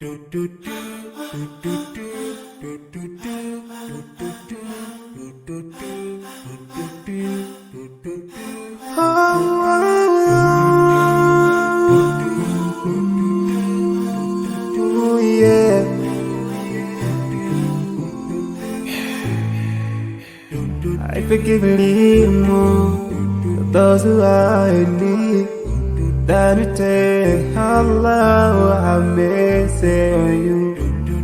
I forgive a little more for those who are in need. That you take Allah have mercy on you.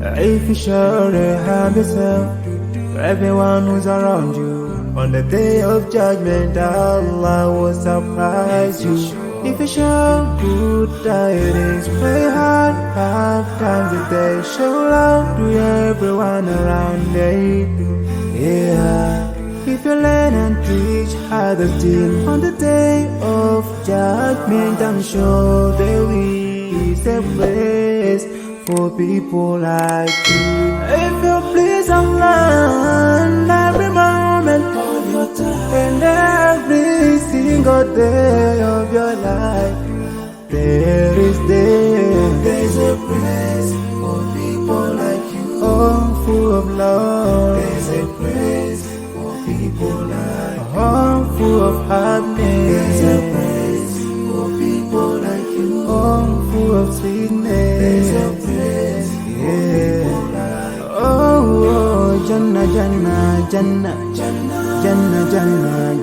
If you show the harm yourself for everyone who's around you, on the day of judgment Allah will surprise you. If you show good tidings, pray hard 5 times a day. Show love to everyone around you. Yeah. If you learn and teach others till on the day of judgment, I'm sure there is a place for people like you. If you please Allah every moment of your time and every single day of your life, there's a place for people like you. Oh, full of love. There's a place people like a home full of happiness. There's a place for people like you. Home full of sweetness. There's a place for people like you. Oh, Jannah, Jannah, Jannah, Jannah, Jannah,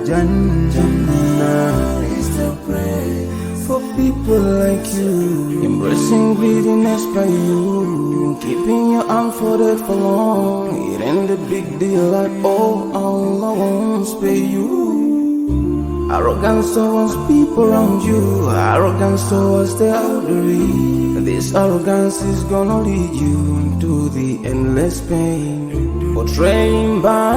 Jannah, Jannah. It's the place for people like you. Embracing greediness by you, keeping your arm folded for long. It ain't a big deal at all. Allah won't spare you. Arrogance towards people around you, arrogance towards the elderly. This arrogance is gonna lead you to the endless pain. Portraying by